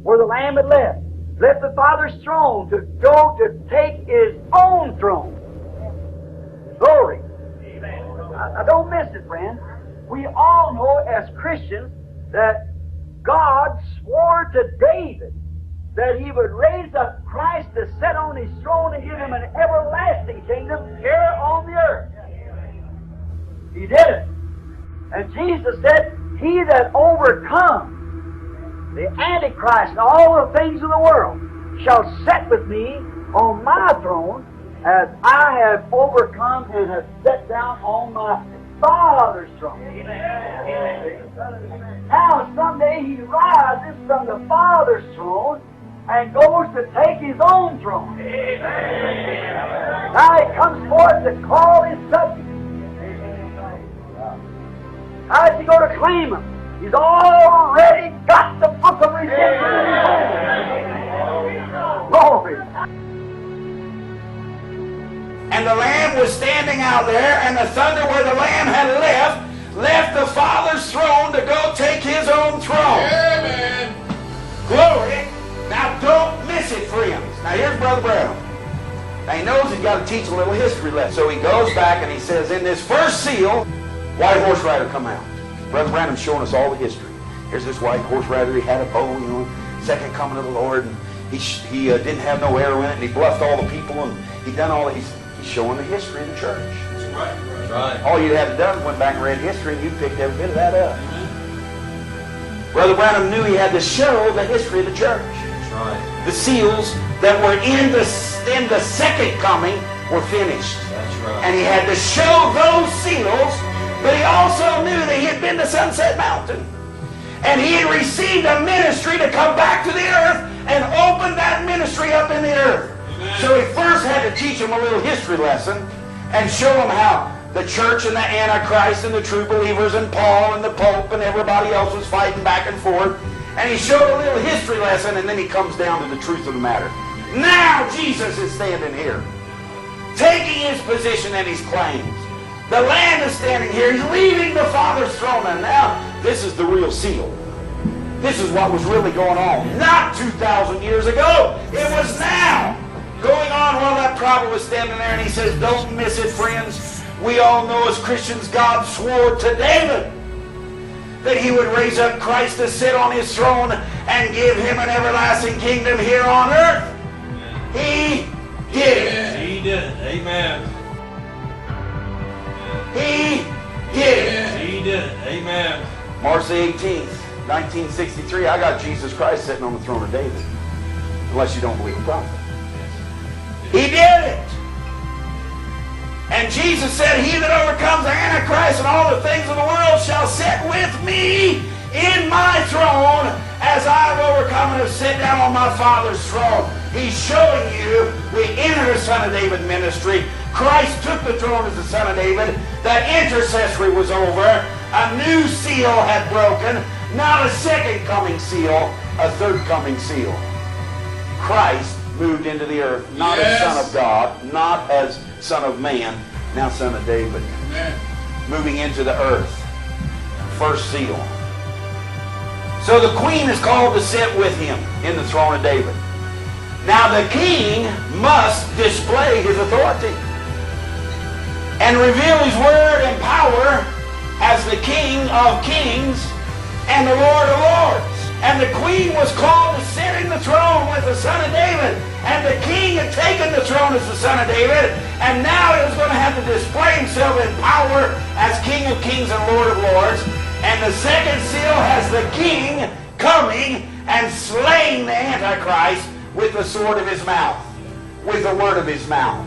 where the Lamb had left the Father's throne to go to take His own throne. Glory. Now don't miss it, friend. We all know as Christians that God swore to David that He would raise up Christ to sit on His throne and give Him an everlasting kingdom here on the earth. He did it. And Jesus said, He that overcomes the Antichrist and all the things of the world shall sit with me on my throne as I have overcome and have sat down on my Father's throne. Now someday He rises from the Father's throne and goes to take His own throne. Now He comes forth to call His subjects. How does He go to claim them? He's already got the book of redemption in His hand. Glory. And the Lamb was standing out there, and the thunder where the Lamb had left the Father's throne to go take His own throne. Amen. Glory. Now don't miss it, friends. Now here's Brother Brown. Now he knows he's got to teach a little history lesson. So he goes back and he says, in this first seal, white horse rider come out. Brother Branham's showing us all the history. Here's this white horse rider. He had a bow, second coming of the Lord. And he didn't have no arrow in it, and he bluffed all the people, and he done all that. He's showing the history of the church. That's right. That's right. All you'd have to done is went back and read history, and you picked every bit of that up. Brother Branham knew he had to show the history of the church. That's right. The seals that were in the second coming were finished. That's right. And he had to show those seals, but he also knew that he had been to Sunset Mountain. And he had received a ministry to come back to the earth and open that ministry up in the earth. Amen. So he first had to teach them a little history lesson and show them how the church and the Antichrist and the true believers and Paul and the Pope and everybody else was fighting back and forth. And he showed a little history lesson, and then he comes down to the truth of the matter. Now Jesus is standing here, taking his position and his claims. The Lamb is standing here. He's leaving the Father's throne. And now, this is the real seal. This is what was really going on. Not 2,000 years ago. It was now going on while that prophet was standing there. And he says, don't miss it, friends. We all know as Christians, God swore to David that he would raise up Christ to sit on his throne and give him an everlasting kingdom here on earth. He did it. He did it. Amen. He did it. He did it. Amen. March the 18th, 1963, I got Jesus Christ sitting on the throne of David. Unless you don't believe the prophet. He did it. And Jesus said, he that overcomes the Antichrist and all the things of the world shall sit with me in my throne as I've overcome and have sit down on my Father's throne. He's showing you we enter the Son of David ministry. Christ took the throne as the Son of David. That intercessory was over. A new seal had broken. Not a second coming seal, a third coming seal. Christ moved into the earth, not as Son of God, not as Son of man, now Son of David. Amen. Moving into the earth. First seal. So the queen is called to sit with him in the throne of David. Now the king must display his authority and reveal his word and power as the King of kings and the Lord of lords. And the queen was called to sit in the throne with the Son of David. And the king had taken the throne as the Son of David. And now he was going to have to display himself in power as King of kings and Lord of lords. And the second seal has the king coming and slaying the Antichrist with the sword of his mouth, with the word of his mouth.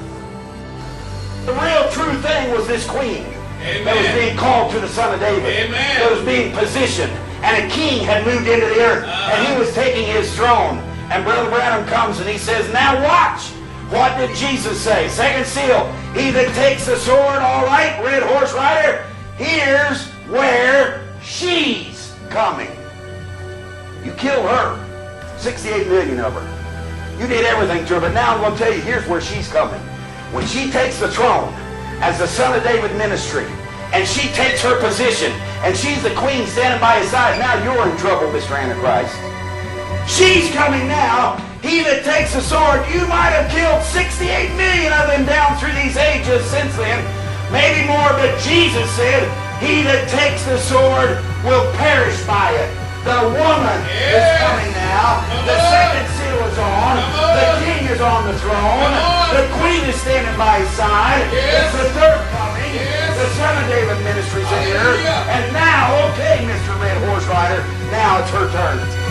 The real true thing was this queen. Amen. That was being called to the Son of David. Amen. That was being positioned. And a king had moved into the earth, and he was taking his throne. And Brother Branham comes and he says, now watch. What did Jesus say? Second seal, he that takes the sword, all right, red horse rider, here's where she's coming. You killed her. 68 million of her. You did everything to her, but now I'm going to tell you, here's where she's coming. When she takes the throne as the Son of David ministry, and she takes her position, and she's the queen standing by his side. Now you're in trouble, Mr. Antichrist. She's coming now. He that takes the sword, you might have killed 68 million of them down through these ages since then. Maybe more, but Jesus said, he that takes the sword will perish by it. The woman is coming now. The second seal is on. The king is on the throne. The queen is standing by his side. It's the third coming. The Son of David ministries in here. And now, okay, Mr. Red Horse Rider, now it's her turn.